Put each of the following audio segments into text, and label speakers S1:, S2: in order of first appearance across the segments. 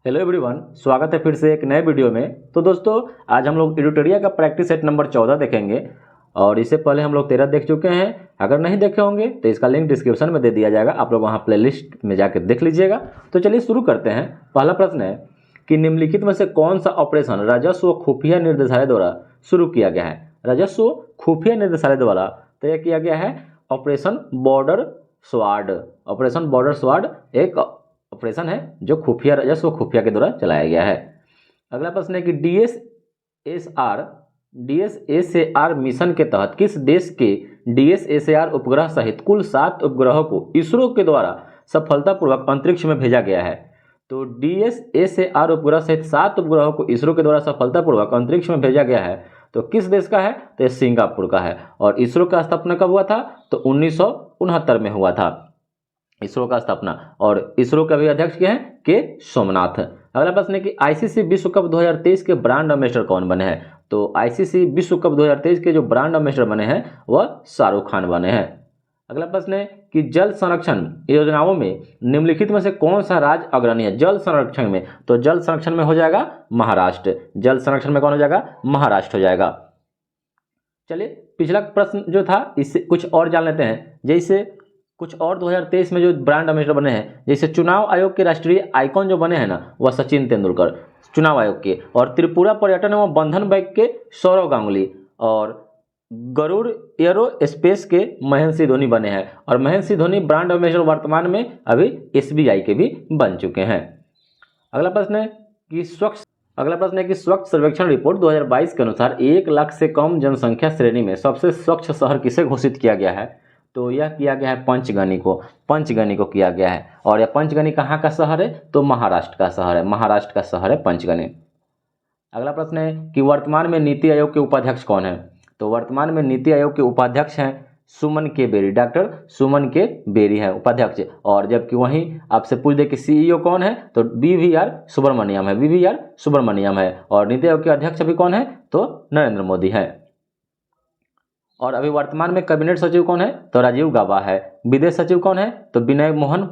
S1: Hello everyone, स्वागत है फिर से एक नए वीडियो में। तो दोस्तों, आज हम लोग एडिटोरिया का प्रैक्टिस सेट नंबर 14 देखेंगे और इससे पहले हम लोग 13 देख चुके हैं। अगर नहीं देखे होंगे तो इसका लिंक डिस्क्रिप्शन में दे दिया जाएगा, आप लोग वहाँ प्लेलिस्ट में जाकर देख लीजिएगा। तो चलिए शुरू करते हैं। पहला प्रश्न है कि निम्नलिखित में से कौन सा ऑपरेशन राजस्व खुफिया निर्देशालय द्वारा शुरू किया गया है। राजस्व खुफिया निर्देशालय द्वारा तय किया गया है ऑपरेशन बॉर्डर स्वाड। ऑपरेशन बॉर्डर स्वाड एक ऑपरेशन है जो खुफिया राजस्व खुफिया के द्वारा चलाया गया है। अगला प्रश्न है कि डीएसएसआर मिशन के तहत किस देश के डीएसएसआर उपग्रह सहित कुल 7 उपग्रहों को इसरो के द्वारा सफलतापूर्वक अंतरिक्ष में भेजा गया है। तो डीएसएसआर उपग्रह सहित 7 उपग्रहों को इसरो के द्वारा सफलतापूर्वक अंतरिक्ष में भेजा गया है। तो किस देश का है? तो सिंगापुर का है। और इसरो का स्थापना कब हुआ था? तो 1969 में हुआ था इसरो का स्थापना। और इसरो का भी अध्यक्ष क्या है? के सोमनाथ। अगला प्रश्न है कि आईसीसी विश्व कप 2023 के ब्रांड एम्बेसडर कौन बने हैं। तो आईसीसी विश्व कप 2023 के जो ब्रांड एम्बेसडर बने हैं वह शाहरुख खान बने हैं। अगला प्रश्न है कि जल संरक्षण योजनाओं में निम्नलिखित में से कौन सा राज्य अग्रणी है जल संरक्षण में। तो जल संरक्षण में हो जाएगा महाराष्ट्र। जल संरक्षण में कौन हो जाएगा? महाराष्ट्र हो जाएगा। चलिए पिछला प्रश्न जो था इससे कुछ और जान लेते हैं। जैसे कुछ और 2023 में जो ब्रांड एम्बेसडर बने हैं, जैसे चुनाव आयोग के राष्ट्रीय आइकॉन जो बने हैं ना, वह सचिन तेंदुलकर चुनाव आयोग के, और त्रिपुरा पर्यटन एवं बंधन बैंक के सौरव गांगुली, और गरुड़ एरोस्पेस के महेंद्र सिंह धोनी बने हैं। और महेंद्र सिंह धोनी ब्रांड एम्बेसडर वर्तमान में अभी एसबीआई के भी बन चुके हैं। अगला प्रश्न है कि स्वच्छ सर्वेक्षण रिपोर्ट 2022 के अनुसार 1 लाख से कम जनसंख्या श्रेणी में सबसे स्वच्छ शहर किसे घोषित किया गया है। तो यह किया गया है पंचगनी को किया गया है। और यह पंचगनी कहाँ का शहर है? तो महाराष्ट्र का शहर है। महाराष्ट्र का शहर है पंचगनी। अगला प्रश्न है कि वर्तमान में नीति आयोग के उपाध्यक्ष कौन है। तो वर्तमान में नीति आयोग के उपाध्यक्ष हैं सुमन के बेरी, डॉक्टर सुमन के बेरी है उपाध्यक्ष। और जबकि वहीं आपसे पूछ दे कि सीईओ कौन है, तो वीवीआर सुब्रमण्यम है। और नीति आयोग के अध्यक्ष अभी कौन है? तो नरेंद्र मोदी है। और अभी वर्तमान में कैबिनेट सचिव कौन है? तो राजीव गाबा है। विदेश सचिव कौन है? तो विनय मोहन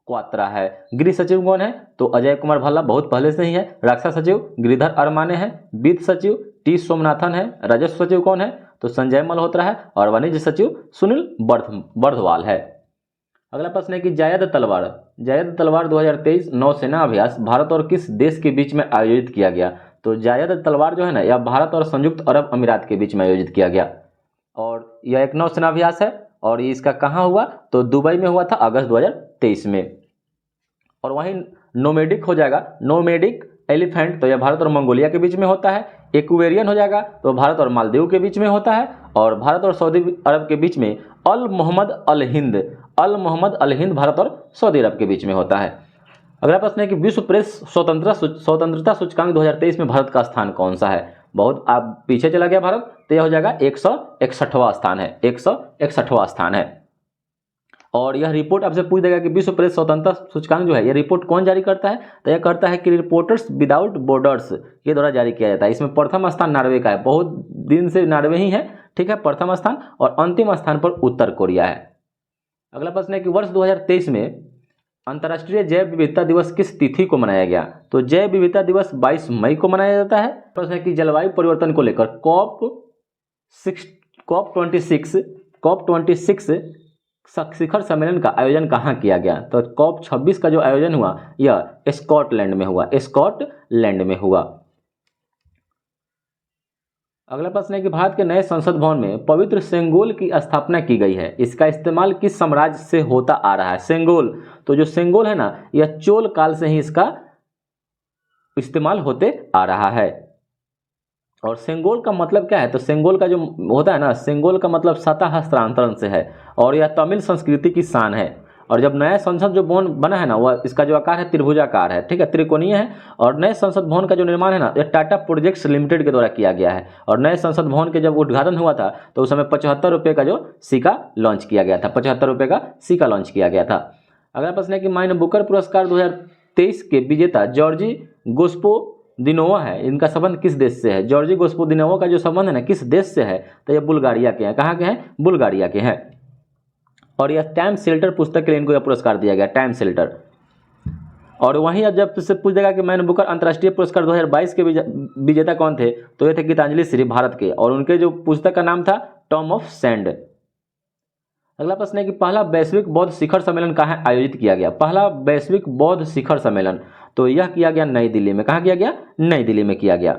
S1: क्वात्रा है। गृह सचिव कौन है? तो अजय कुमार भल्ला बहुत पहले से ही है। रक्षा सचिव गिरिधर अरमाने हैं। वित्त सचिव टी सोमनाथन है। राजस्व सचिव कौन है? तो संजय मल्होत्रा है। और वाणिज्य सचिव सुनील बर्दवाल है। अगला प्रश्न है कि जायद तलवार 2023 नौसेना अभ्यास भारत और किस देश के बीच में आयोजित किया गया। तो जायद तलवार जो है ना, यह भारत और संयुक्त अरब अमीरात के बीच में आयोजित किया गया। और यह एक नौसेना अभ्यास है। और ये इसका कहाँ हुआ? तो दुबई में हुआ था अगस्त 2023 में। और वहीं नोमेडिक हो जाएगा, नोमेडिक एलिफेंट, तो यह भारत और मंगोलिया के बीच में होता है। एक्वेरियन हो जाएगा तो भारत और मालदीव के बीच में होता है। और भारत और सऊदी अरब के बीच में अल मोहम्मद अल हिंद भारत और सऊदी अरब के बीच में होता है। अगला प्रश्न है कि विश्व प्रेस स्वतंत्रता सूचकांक 2023 में भारत का स्थान कौन सा है। बहुत आप पीछे चला गया भारत, तो यह हो जाएगा 161वां स्थान है। 161वां स्थान है। और यह रिपोर्ट आपसे पूछ देगा कि विश्व प्रेस स्वतंत्रता सूचकांक जो है, यह रिपोर्ट कौन जारी करता है। तो यह करता है कि रिपोर्टर्स विदाउट बॉर्डर्स के द्वारा जारी किया जाता है। इसमें प्रथम स्थान नॉर्वे का है, बहुत दिन से नॉर्वे ही है, ठीक है, प्रथम स्थान। और अंतिम स्थान पर उत्तर कोरिया है। अगला प्रश्न है कि वर्ष 2023 में अंतर्राष्ट्रीय जैव विविधता दिवस किस तिथि को मनाया गया। तो जैव विविधता दिवस 22 मई को मनाया जाता है। प्रश्न है कि जलवायु परिवर्तन को लेकर COP26 शिखर सम्मेलन का आयोजन कहाँ किया गया। तो COP26 का जो आयोजन हुआ यह स्कॉटलैंड में हुआ। अगला प्रश्न है कि भारत के नए संसद भवन में पवित्र सेंगोल की स्थापना की गई है। इसका इस्तेमाल किस साम्राज्य से होता आ रहा है। सेंगोल, तो जो सेंगोल है ना, यह चोल काल से ही इसका इस्तेमाल होते आ रहा है। और सेंगोल का मतलब क्या है? तो सेंगोल का जो होता है ना, सेंगोल का मतलब सतह हस्तांतरण से है। और यह तमिल संस्कृति की शान है। और जब नया संसद जो भवन बना है ना, वह इसका जो आकार है त्रिभुजाकार है, ठीक है, त्रिकोणीय है। और नए संसद भवन का जो निर्माण है ना, यह टाटा प्रोजेक्ट्स लिमिटेड के द्वारा किया गया है। और नए संसद भवन के जब उद्घाटन हुआ था तो उस समय 75 रुपये का जो सिक्का लॉन्च किया गया था, 75 रुपये का सिक्का लॉन्च किया गया था। अगला प्रश्न है कि माइन बुकर पुरस्कार 2023 के विजेता जॉर्जी गोस्पोदिनोवा है, इनका संबंध किस देश से है। जॉर्जी गोस्पोदिनोवा का जो संबंध है ना, किस देश से है। तो ये बुल्गारिया के हैं। कहाँ के हैं? बुल्गारिया के हैं। और यह टाइम शेल्टर पुस्तक के लिए इनको यह पुरस्कार दिया गया, टाइम शेल्टर। और वहीं अब जब से पूछ देगा कि मैन बुकर अंतर्राष्ट्रीय पुरस्कार 2022 के विजेता कौन थे, तो ये थे गीतांजलि श्री, भारत के, और उनके जो पुस्तक का नाम था टॉम ऑफ सैंड। अगला प्रश्न है कि पहला वैश्विक बौद्ध शिखर सम्मेलन कहाँ आयोजित किया गया। पहला वैश्विक बौद्ध शिखर सम्मेलन तो यह किया गया नई दिल्ली में। कहाँ किया गया? नई दिल्ली में किया गया।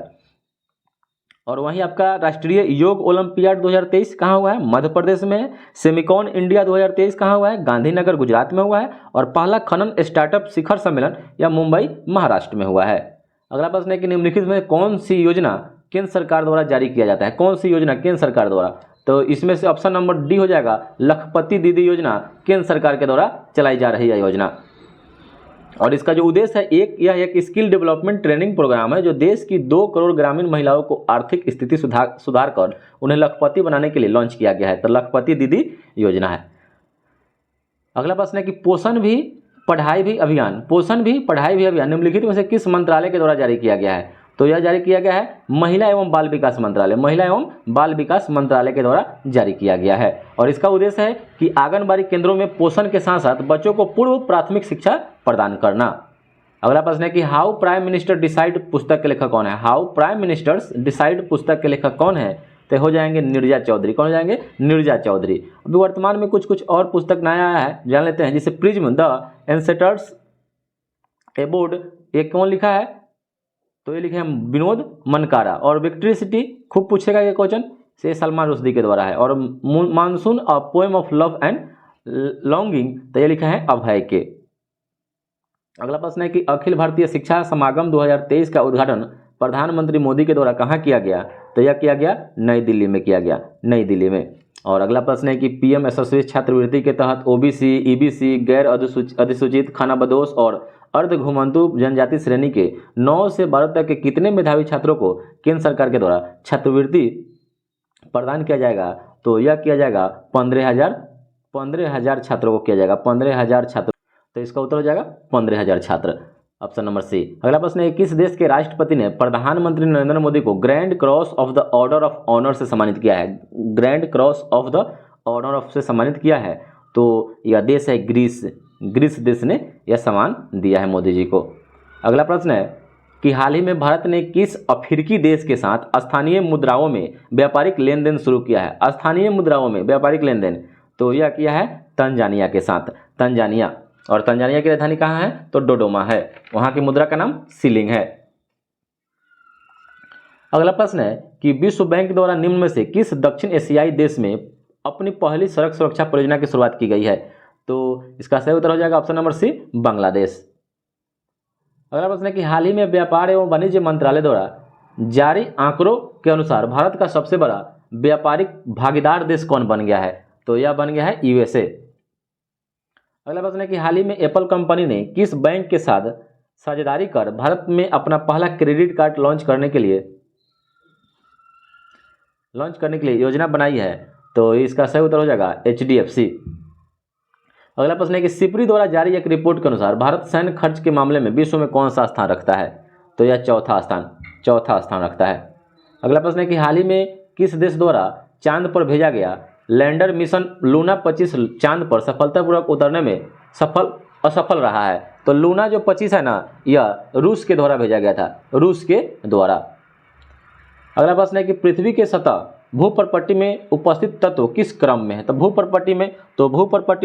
S1: और वहीं आपका राष्ट्रीय योग ओलंपियाड 2023 कहाँ हुआ है? मध्य प्रदेश में है। सेमिकॉन इंडिया 2023 कहाँ हुआ है? गांधीनगर गुजरात में हुआ है। और पहला खनन स्टार्टअप शिखर सम्मेलन या मुंबई महाराष्ट्र में हुआ है। अगला प्रश्न है कि निम्नलिखित में कौन सी योजना केंद्र सरकार द्वारा जारी किया जाता है? कौन सी योजना केंद्र सरकार द्वारा? तो इसमें से ऑप्शन नंबर डी हो जाएगा, लखपति दीदी योजना केंद्र सरकार के द्वारा चलाई जा रही है योजना। और इसका जो उद्देश्य है, यह एक स्किल डेवलपमेंट ट्रेनिंग प्रोग्राम है जो देश की 2 करोड़ ग्रामीण महिलाओं को आर्थिक स्थिति सुधार कर उन्हें लखपति बनाने के लिए लॉन्च किया गया है। तो लखपति दीदी योजना है। अगला प्रश्न है कि पोषण भी पढ़ाई भी अभियान निम्नलिखित में से किस मंत्रालय के द्वारा जारी किया गया है? तो यह जारी किया गया है महिला एवं बाल विकास मंत्रालय के द्वारा जारी किया गया है। और इसका उद्देश्य है कि आंगनबाड़ी केंद्रों में पोषण के साथ साथ बच्चों को पूर्व प्राथमिक शिक्षा प्रदान करना। अगला प्रश्न है कि हाउ प्राइम मिनिस्टर डिसाइड पुस्तक के लेखक कौन है? हाउ प्राइम मिनिस्टर्स डिसाइड पुस्तक के लेखक कौन है? तो हो जाएंगे नीरजा चौधरी। कौन हो जाएंगे? नीरजा चौधरी। अभी वर्तमान में कुछ और पुस्तक नया आया है, जान लेते हैं। जैसे प्रिज्म द एंसेटर्स एबोर्ड, ये कौन लिखा है? तो ये लिखे हैं विनोद मनकारा। और विक्ट्री सिटी खूब पूछेगा ये क्वेश्चन, से सलमान रुश्दी के द्वारा है। और monsoon a poem of love and longing, तो ये लिखा है अभय के। अगला प्रश्न है कि अखिल भारतीय शिक्षा समागम 2023 का उद्घाटन प्रधानमंत्री मोदी के द्वारा कहाँ किया गया? तो यह किया गया नई दिल्ली में किया गया, नई दिल्ली में। और अगला प्रश्न है कि पीएम यशस्वी छात्रवृत्ति के तहत ओबीसी, ईबीसी, गैर अधिसूचित, खानाबदोश और अर्ध घुमंतु जनजाति श्रेणी के 9 से 12 तक के कितने मेधावी छात्रों को केंद्र सरकार के द्वारा छात्रवृत्ति प्रदान किया जाएगा? तो यह किया जाएगा 15,000 छात्रों को किया जाएगा, 15,000 छात्र। तो इसका उत्तर हो जाएगा 15,000 छात्र, ऑप्शन नंबर सी। अगला प्रश्न है किस देश के राष्ट्रपति ने प्रधानमंत्री नरेंद्र मोदी को Grand Cross of the Order of Honour से सम्मानित किया है? Grand Cross of the Order of से सम्मानित किया है, तो यह देश है ग्रीस। ग्रीस देश ने यह सम्मान दिया है मोदी जी को। अगला प्रश्न है कि हाल ही में भारत ने किस अफ्रीकी देश के साथ स्थानीय मुद्राओं में व्यापारिक लेन देन शुरू किया है? स्थानीय मुद्राओं में व्यापारिक लेन देन, तो यह किया है तंजानिया के साथ, तंजानिया। और तंजानिया की राजधानी कहाँ है? तो डोडोमा है। वहाँ की मुद्रा का नाम शिलिंग है। अगला प्रश्न है कि विश्व बैंक द्वारा निम्न में से किस दक्षिण एशियाई देश में अपनी पहली सड़क सुरक्षा परियोजना की शुरुआत की गई है? तो इसका सही उत्तर हो जाएगा ऑप्शन नंबर सी, बांग्लादेश। अगला प्रश्न है कि हाल ही में व्यापार एवं वाणिज्य मंत्रालय द्वारा जारी आंकड़ों के अनुसार भारत का सबसे बड़ा व्यापारिक भागीदार देश कौन बन गया है? तो यह बन गया है यूएसए। अगला प्रश्न है कि हाल ही में एप्पल कंपनी ने किस बैंक के साथ साझेदारी कर भारत में अपना पहला क्रेडिट कार्ड लॉन्च करने के लिए योजना बनाई है? तो इसका सही उत्तर हो जाएगा HDFC। अगला प्रश्न है कि सिपरी द्वारा जारी एक रिपोर्ट के अनुसार भारत सैन्य खर्च के मामले में विश्व में कौन सा स्थान रखता है? तो यह चौथा स्थान रखता है। अगला प्रश्न है कि हाल ही में किस देश द्वारा चांद पर भेजा गया लैंडर मिशन लूना 25 चांद पर सफलतापूर्वक उतरने में असफल रहा है? तो लूना जो 25 है ना, यह रूस के द्वारा भेजा गया था, रूस के द्वारा। अगला प्रश्न है कि पृथ्वी के सतह भूप्रपट्टी में उपस्थित तत्व किस क्रम में है? तो भूप्रपट्टी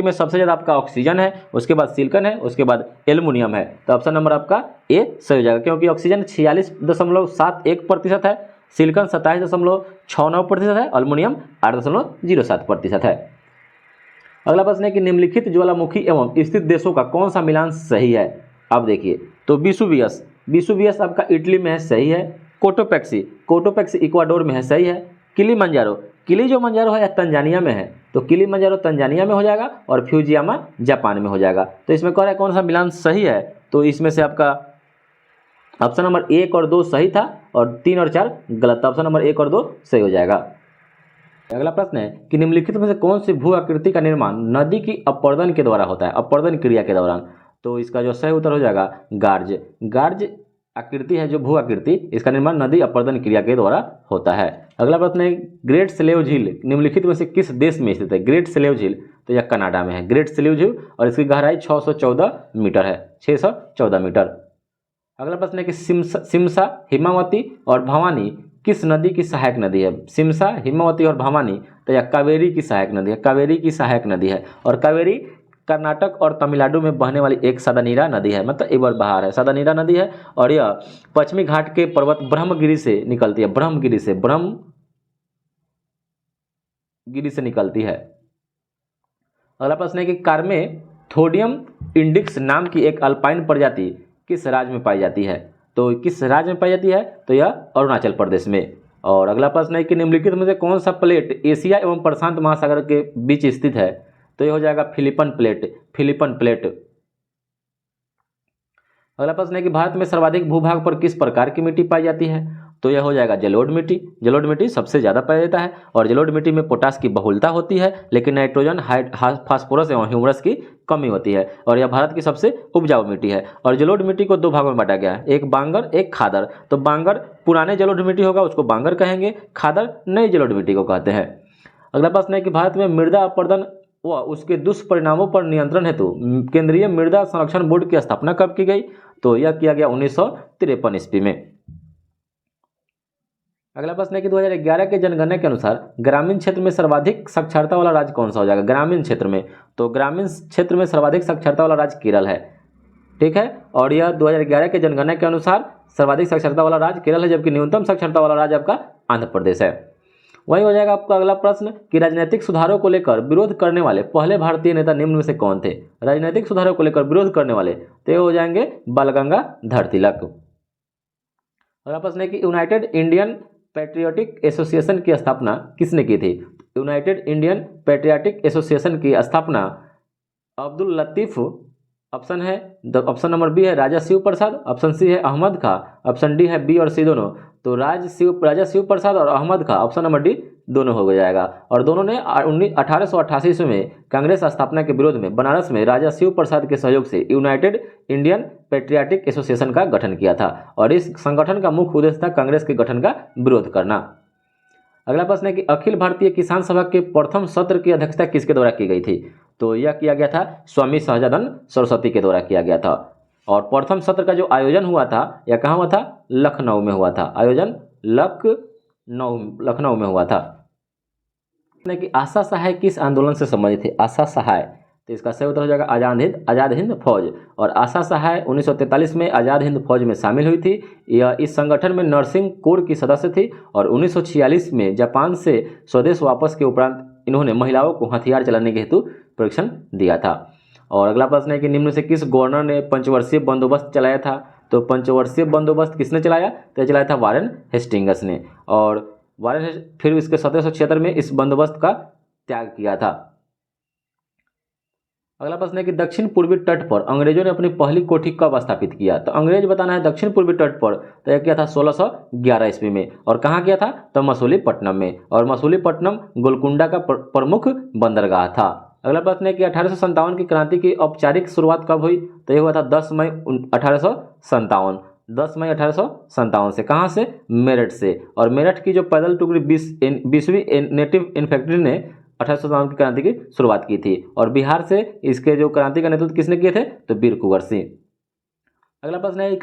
S1: में सबसे ज़्यादा आपका ऑक्सीजन है, उसके बाद सिलिकॉन है, उसके बाद एल्युमिनियम है। तो ऑप्शन नंबर आपका ए सही हो जाएगा, क्योंकि ऑक्सीजन 46.71% है, सिलिकॉन 27.69% है, एल्युमिनियम 8.07% है। अगला प्रश्न है कि निम्नलिखित ज्वालामुखी एवं स्थित देशों का कौन सा मिलान सही है? अब देखिए, तो विसुवियस आपका इटली में है, सही है। कोटोपैक्सी इक्वाडोर में है, सही है। किलिमंजारो है तंजानिया में है, तो किलिमंजारो तंजानिया में हो जाएगा और फ्यूजियामा जापान में हो जाएगा। तो इसमें कह रहा है कौन सा मिलान सही है? तो इसमें से आपका ऑप्शन नंबर 1 और 2 सही था और 3 और 4 गलत था। ऑप्शन नंबर 1 और 2 सही हो जाएगा। अगला प्रश्न है कि निम्नलिखित में से कौन सी भू आकृति का निर्माण नदी की अपरदन के द्वारा होता है, अपरदन क्रिया के दौरान? तो इसका जो सही उत्तर हो जाएगा गार्ज आकृति है, जो भू आकृति, इसका निर्माण नदी अपरदन क्रिया के द्वारा होता है। अगला प्रश्न है ग्रेट स्लेव झील निम्नलिखित में से किस देश में स्थित है? ग्रेट स्लेव झील, तो यह कनाडा में है, ग्रेट स्लीव झील, और इसकी गहराई 614 मीटर है, 614 मीटर। अगला प्रश्न है कि सिमसा, हिमावती और भवानी किस नदी की सहायक नदी है? सिमसा, हिमावती और भवानी, तो यह कावेरी की सहायक नदी है, कावेरी की सहायक नदी है। और कावेरी कर्नाटक और तमिलनाडु में बहने वाली एक सदानीरा नदी है, मतलब एक बार बाहर है, सदानीरा नदी है। और यह पश्चिमी घाट के पर्वत ब्रह्मगिरी से निकलती है, ब्रह्मगिरी से निकलती है। अगला प्रश्न है कि कार्मेथोडियम इंडिक्स नाम की एक अल्पाइन प्रजाति किस राज्य में पाई जाती है? तो किस राज्य में पाई जाती है? तो यह अरुणाचल प्रदेश में। और अगला प्रश्न है कि निम्नलिखित में से कौन सा प्लेट एशिया एवं प्रशांत महासागर के बीच स्थित है? तो यह हो जाएगा फिलिपन प्लेट। अगला प्रश्न है कि भारत में सर्वाधिक भूभाग पर किस प्रकार की मिट्टी पाई जाती है? तो यह हो जाएगा जलोढ़ मिट्टी सबसे ज़्यादा पाया जाता है। और जलोढ़ मिट्टी में पोटास की बहुलता होती है, लेकिन नाइट्रोजन, फास्फोरस एवं ह्यूमरस की कमी होती है। और यह भारत की सबसे उपजाऊ मिट्टी है। और जलोढ़ मिट्टी को दो भागों में बांटा गया है, एक बांगर, एक खादर। तो बांगर पुराने जलोढ़ मिट्टी होगा, उसको बांगर कहेंगे, खादर नई जलोढ़ मिट्टी को कहते हैं। अगला प्रश्न है कि भारत में मृदा अपरदन व उसके दुष्परिणामों पर नियंत्रण हेतु केंद्रीय मृदा संरक्षण बोर्ड की स्थापना कब की गई? तो यह किया गया 1953 ईस्वी में। अगला प्रश्न है कि 2011 के जनगणना के अनुसार ग्रामीण क्षेत्र में सर्वाधिक साक्षरता वाला राज्य कौन सा हो जाएगा? ग्रामीण क्षेत्र में, तो ग्रामीण क्षेत्र में सर्वाधिक साक्षरता वाला राज्य केरल है, ठीक है। और यह 2011 के जनगणना के अनुसार सर्वाधिक साक्षरता वाला राज्य केरल है, जबकि न्यूनतम साक्षरता वाला राज्य आपका आंध्र प्रदेश है। वही हो जाएगा आपका अगला प्रश्न कि राजनीतिक सुधारों को लेकर विरोध करने वाले पहले भारतीय नेता निम्न में से कौन थे? राजनीतिक सुधारों को लेकर विरोध करने वाले तो हो जाएंगे बाल गंगाधर तिलक। अगला प्रश्न है कि यूनाइटेड इंडियन पैट्रियोटिक एसोसिएशन की स्थापना किसने की थी? यूनाइटेड इंडियन पैट्रियोटिक एसोसिएशन की स्थापना Abdul Latif, option number B है राजा शिव प्रसाद, ऑप्शन सी है अहमद खां, ऑप्शन डी है बी और सी दोनों। तो राजा शिव प्रसाद और Ahmad Khan, option number D दोनों हो जाएगा। और दोनों ने 1888 ईस्वी में कांग्रेस स्थापना के विरोध में बनारस में राजा शिव प्रसाद के सहयोग से यूनाइटेड इंडियन पैट्रियोटिक एसोसिएशन का गठन किया था। और इस संगठन का मुख्य उद्देश्य था कांग्रेस के गठन का विरोध करना। अगला प्रश्न है कि अखिल भारतीय किसान सभा के प्रथम सत्र की अध्यक्षता किसके द्वारा की गई थी? तो यह किया गया था स्वामी सहजानंद सरस्वती के द्वारा किया गया था। और प्रथम सत्र का जो आयोजन हुआ था यह कहाँ हुआ था? लखनऊ में हुआ था। आयोजन लखनऊ में हुआ था। कि आशा सहाय किस आंदोलन से संबंधित है? आशा सहाय, तो इसका सही उत्तर हो जाएगा आज़ाद हिंद फौज। और आशा सहाय 1943 में आज़ाद हिंद फौज में शामिल हुई थी। यह इस संगठन में नर्सिंग कोर की सदस्य थी। और 1946 में जापान से स्वदेश वापस के उपरांत इन्होंने महिलाओं को हथियार चलाने के हेतु प्रशिक्षण दिया था। और अगला प्रश्न है कि निम्न से किस गवर्नर ने पंचवर्षीय बंदोबस्त चलाया था? तो पंचवर्षीय बंदोबस्त किसने चलाया? तो चलाया था वारेन हेस्टिंग्स ने। और फिर इसके 1776 में इस बंदोबस्त का त्याग किया था। अगला प्रश्न है कि दक्षिण पूर्वी तट पर अंग्रेजों ने अपनी पहली कोठी कब स्थापित किया? तो अंग्रेज बताना है दक्षिण पूर्वी तट पर, तो यह किया था 1611 ईस्वी में। और कहाँ किया था? तो मसूलीपट्टनम में। और मसूलीपट्टनम गोलकुंडा का प्रमुख बंदरगाह था। अगला प्रश्न है कि 1857 की क्रांति की औपचारिक शुरुआत कब हुई? तो यह हुआ था 10 मई 1857। 10 मई 1857 से। कहाँ से? मेरठ से। और मेरठ की जो पैदल टुकड़ी 20वीं नेटिव इन्फेंट्री ने 1857 की क्रांति की शुरुआत की थी। और बिहार से इसके जो क्रांति का नेतृत्व किसने किए थे? तो वीर कुंवर सिंह। अगला प्रश्न है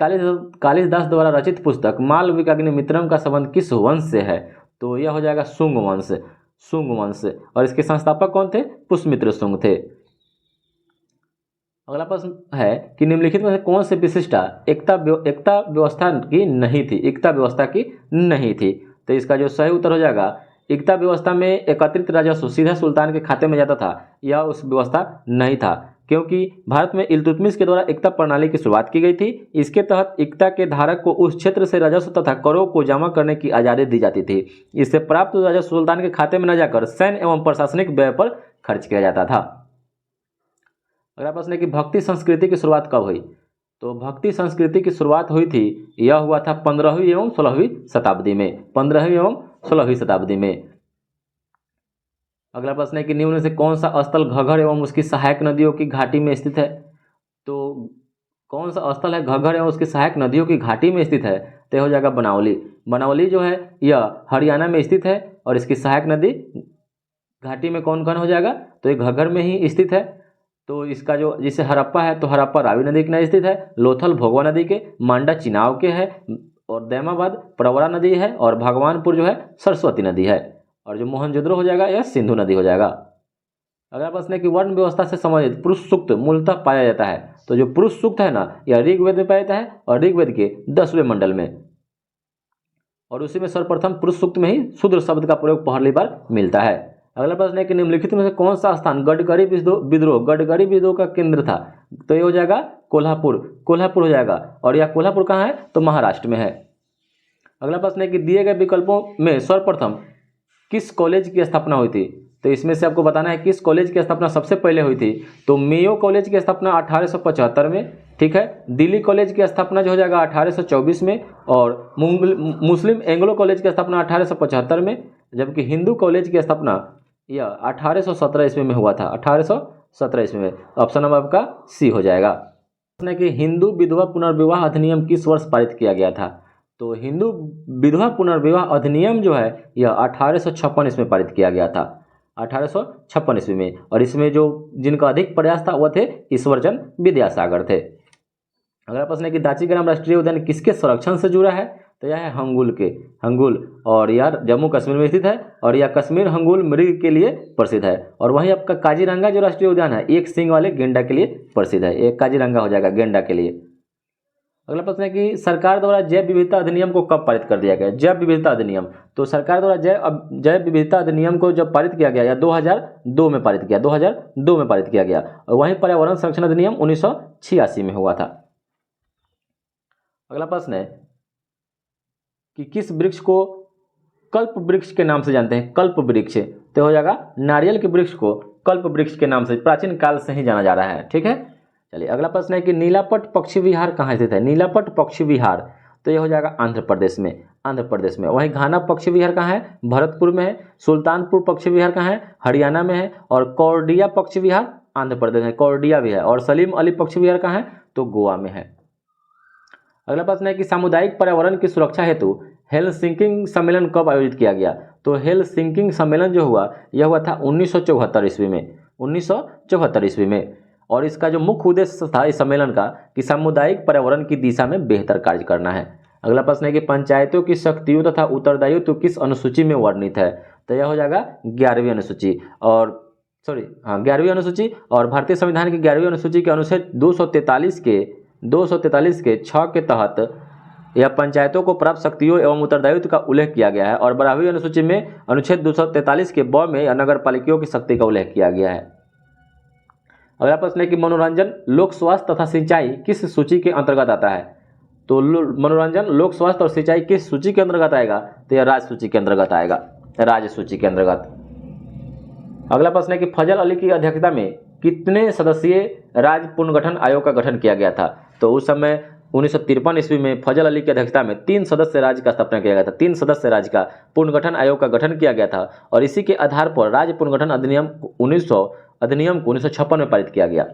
S1: कालिदास द्वारा रचित पुस्तक मालविकाग्निमित्रम का संबंध किस वंश से है? तो यह हो जाएगा शुंग वंश। और इसके संस्थापक कौन थे? पुष्यमित्र शुंग थे। अगला प्रश्न है कि निम्नलिखित में से कौन से विशिष्टा एकता व्यवस्था की नहीं थी? तो इसका जो सही उत्तर हो जाएगा एकता व्यवस्था में एकत्रित राजस्व सीधा सुल्तान के खाते में जाता था, यह उस व्यवस्था नहीं था, क्योंकि भारत में इल्तुतमिश के द्वारा एकता प्रणाली की शुरुआत की गई थी। इसके तहत एकता के धारक को उस क्षेत्र से राजस्व तथा करों को जमा करने की आज़ादी दी जाती थी। इससे प्राप्त राजस्व सुल्तान के खाते में न जाकर सैन्य एवं प्रशासनिक व्यय पर खर्च किया जाता था। अगला प्रश्न है कि भक्ति संस्कृति की शुरुआत कब हुई? तो भक्ति संस्कृति की शुरुआत हुई थी, यह हुआ था 15वीं एवं 16वीं शताब्दी में। 15वीं एवं 16वीं शताब्दी में। अगला प्रश्न है कि निम्न में से कौन सा स्थल घग्गर एवं उसकी सहायक नदियों की घाटी में स्थित है? तो कौन सा स्थल है घग्गर एवं उसकी सहायक नदियों की घाटी में स्थित है? तो हो जाएगा बनावली जो है यह हरियाणा में स्थित है। और इसकी सहायक नदी घाटी में कौन कौन हो जाएगा? तो ये घग्गर में ही स्थित है। तो इसका जो जैसे हड़प्पा है तो हड़प्पा रावी नदी के किनारे स्थित है, लोथल भोगवा नदी के, मांडा चिनाव के है, और दैमाबाद प्रवरा नदी है, और भगवानपुर जो है सरस्वती नदी है, और जो मोहनजोदड़ो हो जाएगा यह सिंधु नदी हो जाएगा। अगला प्रश्न है कि वर्ण व्यवस्था से संबंधित पुरुष सूक्त मूलतः पाया जाता है। तो जो पुरुष सूक्त है ना, यह ऋग्वेद में पाया जाता है, और ऋग्वेद के 10वें मंडल में, और उसी में सर्वप्रथम पुरुष सूक्त में ही शूद्र शब्द का प्रयोग पहली बार मिलता है। अगला प्रश्न है कि निम्नलिखित में से कौन सा स्थान गडकरी विद्रोह का केंद्र था। तो ये हो जाएगा कोल्हापुर हो जाएगा, और यह कोल्हापुर कहाँ है, तो महाराष्ट्र में है। अगला प्रश्न है कि दिए गए विकल्पों में सर्वप्रथम किस कॉलेज की स्थापना हुई थी। तो इसमें से आपको बताना है किस कॉलेज की स्थापना सबसे पहले हुई थी। तो मेयो कॉलेज की स्थापना 1875 में, ठीक है। दिल्ली कॉलेज की स्थापना जो हो जाएगा 1824 में, और मुस्लिम एंग्लो कॉलेज की स्थापना 1875 में, जबकि हिंदू कॉलेज की स्थापना यह 1817 ईस्वी में हुआ था, 1817 ईस्वी में। ऑप्शन नंबर आपका सी हो जाएगा। प्रश्न है कि हिंदू विधवा पुनर्विवाह अधिनियम किस वर्ष पारित किया गया था। तो हिंदू विधवा पुनर्विवाह अधिनियम जो है यह 1856 ईस्वी में पारित किया गया था, 1856 ईस्वी में। और इसमें जो जिनका अधिक प्रयास था वह थे ईश्वरचंद विद्यासागर थे। अगला प्रश्न है कि दाचीग्राम राष्ट्रीय उद्यान किसके संरक्षण से जुड़ा है। तो यह है हंगुल, और यह जम्मू कश्मीर में स्थित है, और यह कश्मीर हंगुल मृग के लिए प्रसिद्ध है। और वहीं आपका काजीरंगा जो राष्ट्रीय उद्यान है एक सींग वाले गेंडा के लिए प्रसिद्ध है, एक काजीरंगा हो जाएगा गेंडा के लिए। अगला प्रश्न है कि सरकार द्वारा जैव विविधता अधिनियम को कब पारित कर दिया गया। जैव विविधता अधिनियम, तो सरकार द्वारा जैव विविधता अधिनियम को जब पारित किया गया या 2002 में पारित किया, 2002 में पारित किया गया। और वहीं पर्यावरण संरक्षण अधिनियम 1986 में हुआ था। अगला प्रश्न है कि किस वृक्ष को कल्प वृक्ष के नाम से जानते हैं। कल्प वृक्ष तो हो जाएगा नारियल के वृक्ष को कल्प वृक्ष के नाम से प्राचीन काल से ही जाना जा रहा है, ठीक है। चलिए अगला प्रश्न है कि नीलापट पक्षी विहार कहाँ स्थित है। नीलापट पक्षी विहार तो ये हो जाएगा आंध्र प्रदेश में। वहीं घाना पक्षी विहार कहाँ है, भरतपुर में है। सुल्तानपुर पक्षी विहार कहाँ है, हरियाणा में है। और कौरडिया पक्षी विहार आंध्र प्रदेश में, कौरडिया भी है। और सलीम अली पक्षी विहार कहाँ है, तो गोवा में है। अगला प्रश्न है कि सामुदायिक पर्यावरण की सुरक्षा हेतु हेलसिंकी सम्मेलन कब आयोजित किया गया। तो हेलसिंकी सम्मेलन जो हुआ यह हुआ था 1974 ईस्वी में, 1974 ईस्वी में। और इसका जो मुख्य उद्देश्य था इस सम्मेलन का कि सामुदायिक पर्यावरण की दिशा में बेहतर कार्य करना है। अगला प्रश्न है कि पंचायतों की शक्तियों तथा उत्तरदायित्व किस अनुसूची में वर्णित है। तो यह हो जाएगा 11वीं अनुसूची, और 11वीं अनुसूची। और भारतीय संविधान की 11वीं अनुसूची के अनुच्छेद 243 के 6 के तहत यह पंचायतों को प्राप्त शक्तियों एवं उत्तरदायित्व का उल्लेख किया गया है। और 12वीं अनुसूची में अनुच्छेद 243 के ब में नगर पालिकाओं की शक्ति का उल्लेख किया गया है। अगला प्रश्न है कि मनोरंजन, लोक स्वास्थ्य तथा सिंचाई किस सूची के अंतर्गत आता है। तो मनोरंजन, लोक स्वास्थ्य और सिंचाई किस सूची के अंतर्गत आएगा, तो यह राज्य सूची के अंतर्गत आएगा, राज्य सूची के अंतर्गत। अगला प्रश्न है कि फजल अली की अध्यक्षता में कितने सदस्यीय राज्य पुनर्गठन आयोग का गठन किया गया था। तो उस समय 1953 ईस्वी में फजल अली की अध्यक्षता में 3 सदस्य राज्य का स्थापना किया गया था, 3 सदस्य राज्य का पुनर्गठन आयोग का गठन किया गया था। और इसी के आधार पर राज्य पुनर्गठन अधिनियम को 1956 में पारित किया गया।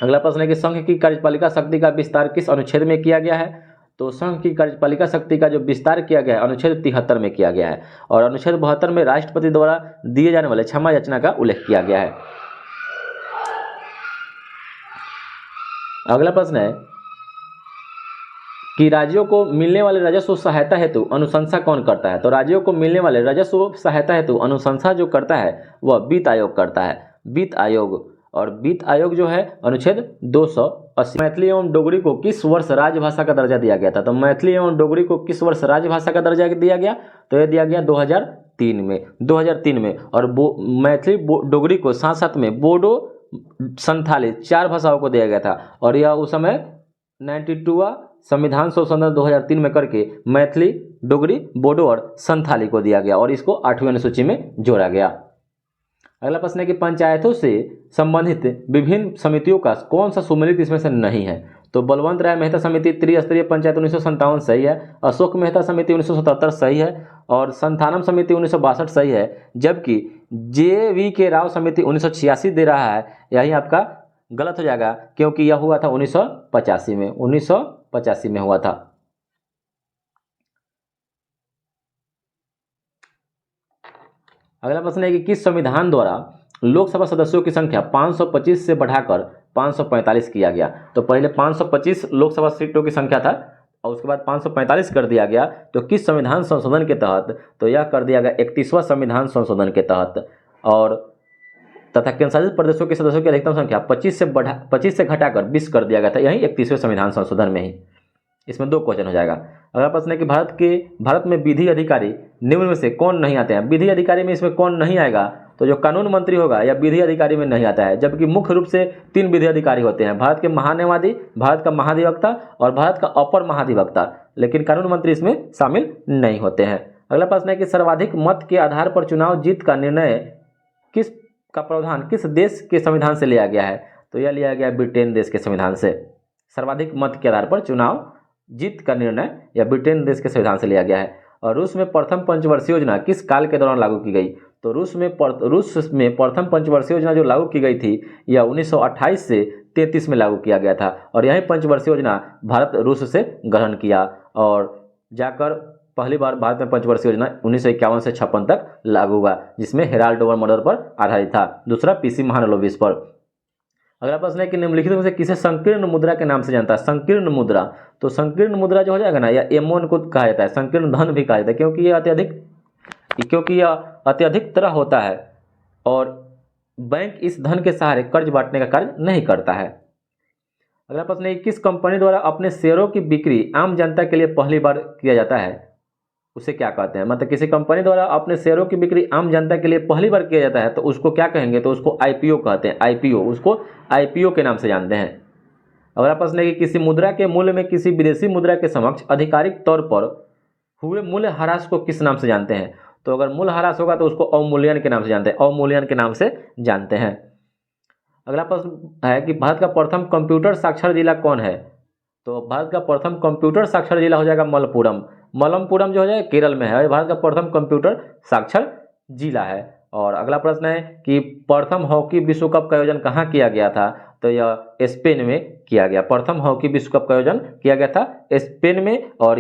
S1: अगला प्रश्न है कि संघ की कार्यपालिका शक्ति का विस्तार किस अनुच्छेद में किया गया है। तो संघ की कार्यपालिका शक्ति का जो विस्तार किया गया है अनुच्छेद 73 में किया गया है। और अनुच्छेद 72 में राष्ट्रपति द्वारा दिए जाने वाले क्षमा याचना का उल्लेख किया गया है। अगला प्रश्न है कि राज्यों को मिलने वाले राजस्व सहायता हेतु अनुशंसा कौन करता है। तो राज्यों को मिलने वाले राजस्व सहायता हेतु अनुशंसा जो करता है वह वित्त आयोग करता है, वित्त आयोग। और वित्त आयोग जो है अनुच्छेद 280। मैथिली एवं डोगरी को किस वर्ष राजभाषा का दर्जा दिया गया था। तो मैथिली एवं डोगरी को किस वर्ष राजभाषा का दर्जा दिया गया, तो यह दिया गया 2003 में। और मैथिली डोगरी को साथ साथ में बोडो संथाली 4 भाषाओं को दिया गया था। और यह उस समय 92वां संविधान संशोधन 2003 में करके मैथिली, डोगरी, बोडो और संथाली को दिया गया और इसको 8वीं अनुसूची में जोड़ा गया। अगला प्रश्न है कि पंचायतों से संबंधित विभिन्न समितियों का कौन सा सुमेलित इसमें से नहीं है। तो बलवंत राय मेहता समिति त्रिस्तरीय पंचायत 1957 सही है, अशोक मेहता समिति 1977 सही है, और संथानम समिति 1962 सही है। जबकि JVK राव समिति 1986 दे रहा है, यही आपका गलत हो जाएगा क्योंकि यह हुआ था 1985 में हुआ था। अगला प्रश्न है कि किस संविधान द्वारा लोकसभा सदस्यों की संख्या 525 से बढ़ाकर 545 किया गया। तो पहले 525 लोकसभा सीटों की संख्या था और उसके बाद 545 कर दिया गया। तो किस संविधान संशोधन के तहत? तो यह कर दिया गया 31वां संविधान संशोधन के तहत। और तथा केंद्रशासित प्रदेशों के सदस्यों की अधिकतम संख्या 25 से घटाकर 20 कर दिया गया था, यही 31वें संविधान संशोधन में ही। इसमें 2 क्वेश्चन हो जाएगा। अगला प्रश्न है कि भारत में विधि अधिकारी निम्न में से कौन नहीं आते हैं? विधि अधिकारी में इसमें कौन नहीं आएगा? तो जो कानून मंत्री होगा या विधि अधिकारी में नहीं आता है, जबकि मुख्य रूप से 3 विधि अधिकारी होते हैं, भारत के महान्यायवादी, भारत का महाधिवक्ता और भारत का अपर महाधिवक्ता, लेकिन कानून मंत्री इसमें शामिल नहीं होते हैं। अगला प्रश्न है कि सर्वाधिक मत के आधार पर चुनाव जीत का निर्णय का प्रावधान किस देश के संविधान से लिया गया है? तो यह लिया गया ब्रिटेन देश के संविधान से। सर्वाधिक मत के आधार पर चुनाव जीत का निर्णय या ब्रिटेन देश के संविधान से लिया गया है। और रूस में प्रथम पंचवर्षीय योजना किस काल के दौरान लागू की गई? तो रूस में प्रथम पंचवर्षीय योजना जो लागू की गई थी यह 1928 से 33 में लागू किया गया था। और यही पंचवर्षीय योजना भारत रूस से ग्रहण किया और जाकर पहली बार भारत में पंचवर्षीय योजना 1951 से 56 तक लागू हुआ, जिसमें हेराल्ड डोवर मॉडल पर आधारित था। दूसरा पीसी महालनोबिस पर। अगला प्रश्न है कि निम्नलिखित में से किसे संकीर्ण मुद्रा के नाम से जानता है? संकीर्ण मुद्रा, तो संकीर्ण मुद्रा जो हो जाएगा ना, या M1 को कहा जाता है, संकीर्ण धन भी कहा जाता है, क्योंकि यह अत्यधिक तरह होता है और बैंक इस धन के सहारे कर्ज बांटने का कार्य नहीं करता है। अगला प्रश्न है किस कंपनी द्वारा अपने शेयरों की बिक्री आम जनता के लिए पहली बार किया जाता है? उसे क्या कहते हैं? मतलब किसी कंपनी द्वारा अपने शेयरों की बिक्री आम जनता के लिए पहली बार किया जाता है तो उसको क्या कहेंगे? तो उसको IPO कहते हैं। IPO, उसको IPO के नाम से जानते हैं। अगला प्रश्न है कि किसी मुद्रा के मूल्य में किसी विदेशी मुद्रा के समक्ष आधिकारिक तौर पर हुए मूल्य ह्रास को किस नाम से जानते हैं? तो अगर मूल्य ह्रास होगा तो उसको अवमूल्यन के नाम से जानते हैं, अवमूल्यन के नाम से जानते हैं। अगला प्रश्न है कि भारत का प्रथम कंप्यूटर साक्षर जिला कौन है? तो भारत का प्रथम कंप्यूटर साक्षर जिला हो जाएगा मलप्पुरम। मलप्पुरम जो हो जाएगा केरल में है, भारत का प्रथम कंप्यूटर साक्षर जिला है। और अगला प्रश्न है कि प्रथम हॉकी विश्व कप का आयोजन कहाँ किया गया था? तो यह स्पेन में किया गया। प्रथम हॉकी विश्व कप का आयोजन किया गया था स्पेन में, और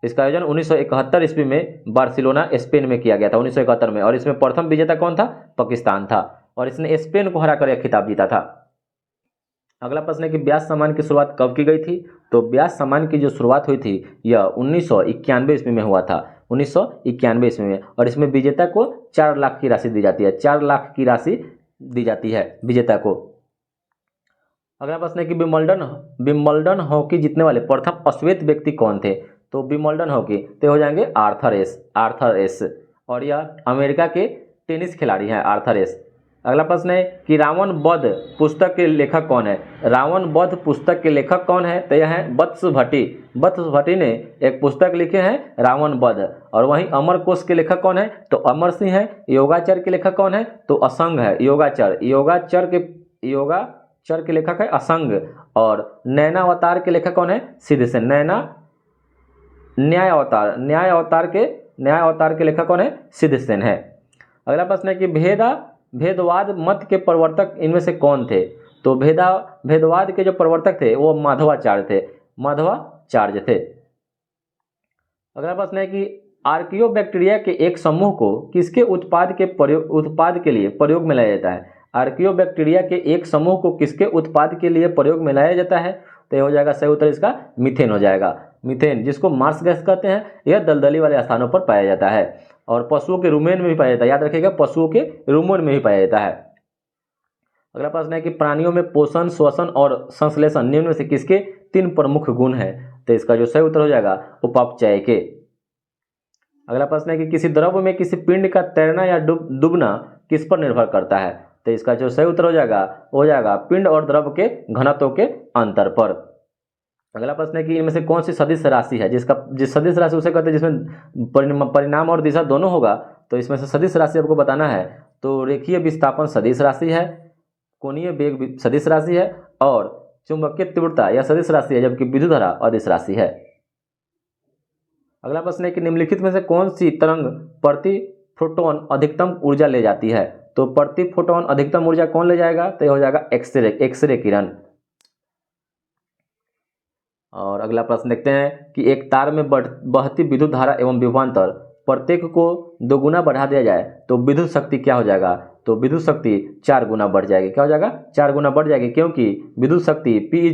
S1: इसका आयोजन 1971 ईस्वी में बार्सिलोना स्पेन में किया गया था, 1971 में। और इसमें प्रथम विजेता कौन था? पाकिस्तान था, और इसने स्पेन को हराकर यह खिताब जीता था। अगला प्रश्न है कि ब्याज सामान की शुरुआत कब की गई थी? तो ब्याज सामान की जो शुरुआत हुई थी यह 1991 ईस्वी में हुआ था, 1991 ईस्वी में। और इसमें विजेता को 4 लाख की राशि दी जाती है, 4 लाख की राशि दी जाती है विजेता को। अगला प्रश्न है कि विंबलडन हॉकी जीतने वाले प्रथम अश्वेत व्यक्ति कौन थे? तो विंबलडन हॉकी तो हो जाएंगे आर्थर एस, और यह अमेरिका के टेनिस खिलाड़ी हैं आर्थर एस। अगला प्रश्न है कि रावण वध पुस्तक के लेखक कौन है? रावण वध पुस्तक के लेखक कौन है? तो यह है वत्स भट्टी। वत्स भट्टी ने एक पुस्तक लिखे हैं रावण वध। और वहीं अमर कोश के लेखक कौन है? तो अमर सिंह है। योगाचर के लेखक कौन है? तो असंग है, योगाचर के लेखक है असंग। और नैनावतार के लेखक कौन है? सिद्धसेन। न्याय अवतार के लेखक कौन है? सिद्धसेन है। अगला प्रश्न है कि भेदवाद मत के प्रवर्तक इनमें से कौन थे? तो भेदवाद के जो प्रवर्तक थे वो माधवाचार्य थे। अगला प्रश्न है कि आर्कियोबैक्टीरिया के एक समूह को किसके उत्पाद के लिए प्रयोग में लाया जाता है? आर्कियोबैक्टीरिया के एक समूह को किसके उत्पाद के लिए प्रयोग में लाया जाता है? तो यह हो जाएगा सही उत्तर इसका मीथेन हो जाएगा। मीथेन, जिसको मार्स गैस कहते हैं, यह दलदली वाले स्थानों पर पाया जाता है और पशुओं के रुमेन में भी पाया जाता है। याद रखिएगा, पशुओं के रुमेन में भी पाया जाता है। अगला प्रश्न है कि प्राणियों में पोषण, श्वसन और संश्लेषण निम्न में से किसके 3 प्रमुख गुण हैं? तो इसका जो सही उत्तर हो जाएगा उपापचय के। अगला प्रश्न है कि किसी द्रव में किसी पिंड का तैरना या डूबना किस पर निर्भर करता है? तो इसका जो सही उत्तर हो जाएगा पिंड और द्रव के घनत्व के अंतर पर। अगला प्रश्न है कि इनमें से कौन सी सदिश राशि है? जिस सदिश राशि उसे कहते हैं जिसमें परिणाम और दिशा दोनों होगा। तो इसमें से सदिश राशि आपको बताना है। तो रेखीय विस्थापन सदिश राशि है, कोणीय वेग सदिश राशि है, और चुंबकीय तीव्रता यह सदिश राशि है, जबकि विद्युत धारा अदिश राशि है। अगला प्रश्न है कि निम्नलिखित में से कौन सी तरंग प्रति फोटोन अधिकतम ऊर्जा ले जाती है? तो प्रति फोटोन अधिकतम ऊर्जा कौन ले जाएगा? तो यह हो जाएगा एक्सरे किरण। और अगला प्रश्न देखते हैं कि एक तार में बहती विद्युत धारा एवं विभवांतर प्रत्येक को 2 गुना बढ़ा दिया जाए तो विद्युत शक्ति क्या हो जाएगा, तो विद्युत शक्ति 4 गुना बढ़ जाएगी। क्या हो जाएगा, 4 गुना बढ़ जाएगी, क्योंकि विद्युत शक्ति P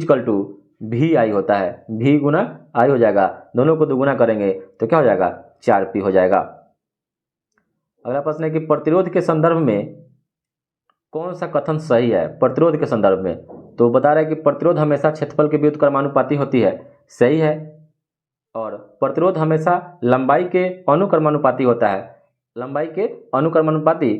S1: = VI होता है, V गुना I हो जाएगा। दोनों को 2 गुना करेंगे तो क्या हो जाएगा, 4P हो जाएगा। अगला प्रश्न है कि प्रतिरोध के संदर्भ में कौन सा कथन सही है। प्रतिरोध के संदर्भ में तो बता रहा है कि प्रतिरोध हमेशा क्षेत्रफल के व्युत्क्रमानुपाती होती है, सही है। और प्रतिरोध हमेशा लंबाई के अनुक्रमानुपाती होता है, लंबाई के अनुक्रमानुपाती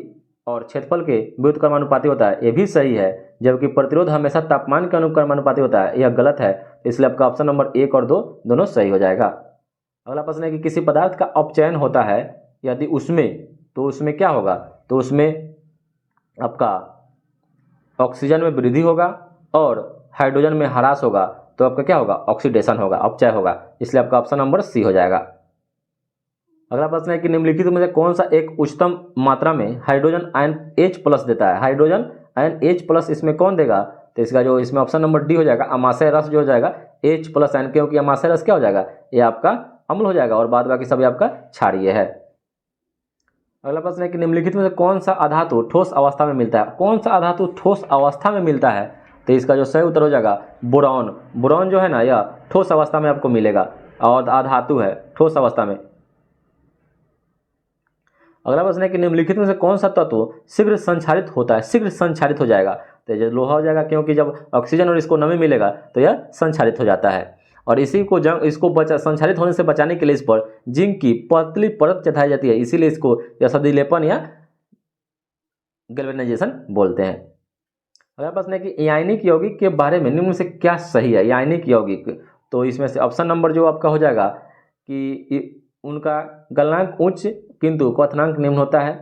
S1: और क्षेत्रफल के व्युत्क्रमानुपाती होता है, ये भी सही है। जबकि प्रतिरोध हमेशा तापमान के अनुक्रमानुपाती होता है, यह गलत है। इसलिए आपका ऑप्शन नंबर 1 और 2 दोनों सही हो जाएगा। अगला प्रश्न है कि किसी पदार्थ का अपचयन होता है यदि उसमें, तो उसमें क्या होगा, तो उसमें आपका ऑक्सीजन में वृद्धि होगा और हाइड्रोजन में ह्रास होगा, तो आपका क्या होगा, ऑक्सीडेशन होगा, अपचय होगा। इसलिए आपका ऑप्शन नंबर सी हो जाएगा। अगला प्रश्न है कि निम्नलिखित में से कौन सा एक उच्चतम मात्रा में हाइड्रोजन आयन H+ देता है। हाइड्रोजन आयन H+ इसमें कौन देगा, तो इसका जो इसमें ऑप्शन नंबर डी हो जाएगा, अमाशय रस जो हो जाएगा H+ आयन, क्योंकि अमाशय रस क्या हो जाएगा, ये आपका अम्ल हो जाएगा और बाद बाकी सभी आपका क्षारीय है। अगला प्रश्न है कि निम्नलिखित में से कौन सा अधातु ठोस अवस्था में मिलता है। कौन सा अधातु ठोस अवस्था में मिलता है, तो इसका जो सही उत्तर हो जाएगा बोरॉन। बोरॉन जो है ना, यह ठोस अवस्था में आपको मिलेगा और अधातु है ठोस अवस्था में। अगला प्रश्न है कि निम्नलिखित में से कौन सा तत्व शीघ्र संक्षारित होता है। शीघ्र संक्षारित हो जाएगा, तो ये लोहा हो जाएगा, क्योंकि जब ऑक्सीजन और इसको नमी मिलेगा तो यह संक्षारित हो जाता है। और इसी को संक्षारित होने से बचाने के लिए इस पर जिंक की पतली परत चढ़ाई जाती है, इसीलिए इसको सदिलेपन या गैल्वेनाइजेशन बोलते हैं। अगला प्रश्न है कि आयनिक यौगिक के बारे में निम्न में से क्या सही है। आयनिक यौगिक, तो इसमें से ऑप्शन नंबर जो आपका हो जाएगा कि उनका गलनांक उच्च किंतु क्वथनांक निम्न होता है।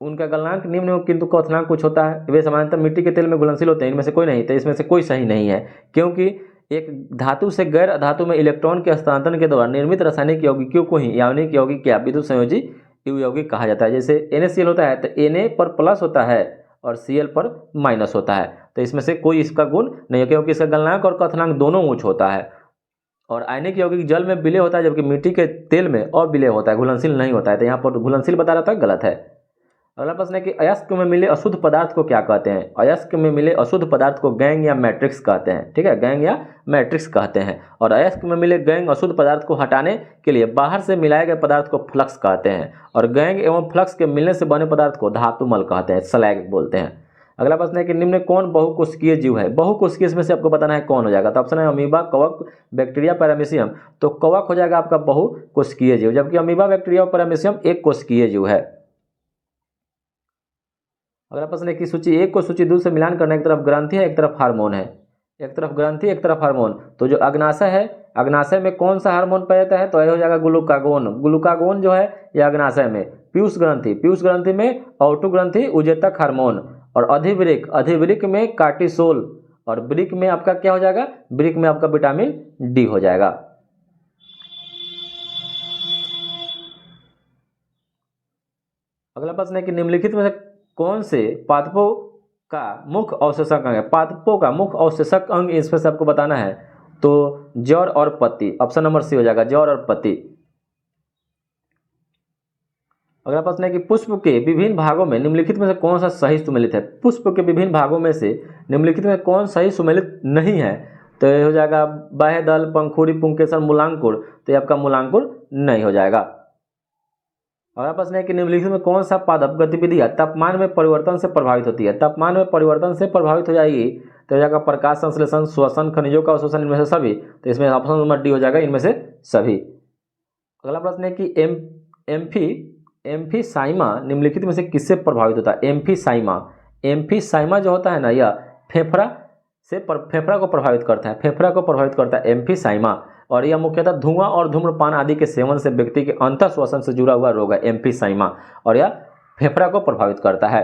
S1: उनका गलनांक निम्न किंतु क्वथनांक कुछ होता है। वे सामान्यतः मिट्टी के तेल में घुलनशील होते हैं, इनमें से कोई नहीं, तो इसमें से कोई सही नहीं है, क्योंकि एक धातु से गैर धातु में इलेक्ट्रॉन के हस्तांतरण के दौरान निर्मित रासायनिक यौगिकों को ही यौगिक यौगिक या विद्युत संयोजी यौगिक कहा जाता है। जैसे NaCl होता है तो Na पर प्लस होता है और Cl पर माइनस होता है, तो इसमें से कोई इसका गुण नहीं है, क्योंकि इसका गलनांक और क्वथनांक दोनों उच्च होता है। और आयनिक यौगिक जल में विलय होता है, जबकि मिट्टी के तेल में अविलय होता है, घुलनशील नहीं होता है, तो यहाँ पर घुलनशील बता रहा था, गलत है। अगला प्रश्न है कि अयस्क में मिले अशुद्ध पदार्थ को क्या कहते हैं। अयस्क में मिले अशुद्ध पदार्थ को गैंग या मैट्रिक्स कहते हैं, ठीक है, गैंग या मैट्रिक्स कहते हैं। और अयस्क में मिले गैंग अशुद्ध पदार्थ को हटाने के लिए बाहर से मिलाए गए पदार्थ को फ्लक्स कहते हैं। और गैंग एवं फ्लक्स के मिलने से बने पदार्थ को धातुमल कहते हैं, स्लैग बोलते हैं। अगला प्रश्न है कि निम्न कौन बहुकोशिकीय जीव है। बहुकोशिकीय में से आपको बताना है कौन हो जाएगा, तो ऑप्शन है अमीबा, कवक, बैक्टीरिया, पैरामीशियम। तो कवक हो जाएगा आपका बहुकोशिकीय जीव, जबकि अमीबा, बैक्टीरिया और पैरामीशियम एक कोशिकीय जीव है। अगला प्रश्न है कि सूची 1 को सूची 2 से मिलान करना, एक तरफ ग्रंथि है एक तरफ हार्मोन है। एक तरफ ग्रंथि एक तरफ हार्मोन, तो जो अग्नाशय है, अग्नाशय में कौन सा हार्मोन पाया जाता है, तो यह हो जाएगा ग्लूकागोन। ग्लूकागोन जो है यह अग्नाशय में। पीयूष ग्रंथि में ऑटो ग्रंथि उजेतक हार्मोन। और अधिवृक्क में कार्टिसोल। और वृक्क में आपका क्या हो जाएगा, वृक्क में आपका विटामिन डी हो जाएगा। अगला प्रश्न है कि निम्नलिखित में से कौन से पादपों का मुख्य अवशेषक अंग है। पादपों का मुख्य अवशेषक अंग इसमें से आपको बताना है, तो जड़ और पत्ती, ऑप्शन नंबर सी हो जाएगा, जड़ और पत्ती। अगला प्रश्न है कि पुष्प के विभिन्न भागों में निम्नलिखित में से कौन सा सही सुमेलित है। पुष्प के विभिन्न भागों में से निम्नलिखित में कौन सही सुमेलित नहीं है, तो ये हो जाएगा बाह्य दल, पंखुड़ी, पुंकेसर, मूलांकुर। तो ये आपका मूलांकुर नहीं हो जाएगा। अगला प्रश्न है कि निम्नलिखित में कौन सा पादप गतिविधि तापमान में परिवर्तन से प्रभावित होती है। तापमान में परिवर्तन से प्रभावित हो जाएगी, तो हो जाएगा प्रकाश संश्लेषण, श्वसन, खनिजों का अवशोषण, इनमें से सभी। तो इसमें ऑप्शन नंबर डी हो जाएगा, इनमें से सभी। अगला प्रश्न है कि एम्फीसाइमा निम्नलिखित में से किससे प्रभावित होता है। एम्फीसाइमा जो होता है ना, यह फेफड़ा को प्रभावित करता है, फेफड़ा को प्रभावित करता है एम्फीसाइमा। और यह मुख्यतः धुआं और धूम्रपान आदि के सेवन से व्यक्ति के अंतः श्वसन से जुड़ा हुआ रोग है एम्फीसाइमा, और यह फेफड़ा को प्रभावित करता है।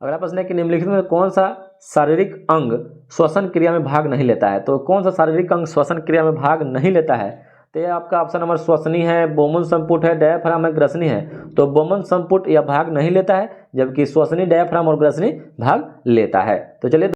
S1: अगला प्रश्न है कि निम्नलिखित में कौन सा शारीरिक अंग श्वसन क्रिया में भाग नहीं लेता है। तो कौन सा शारीरिक अंग श्वसन क्रिया में भाग नहीं लेता है, तो यह आपका ऑप्शन नंबर श्वसनी है, बोमन संपुट है, डायफ्राम है, ग्रसनी है। तो बोमन संपुट यह भाग नहीं लेता है, जबकि श्वसनी, डायफ्राम और ग्रसनी भाग लेता है। तो चलिए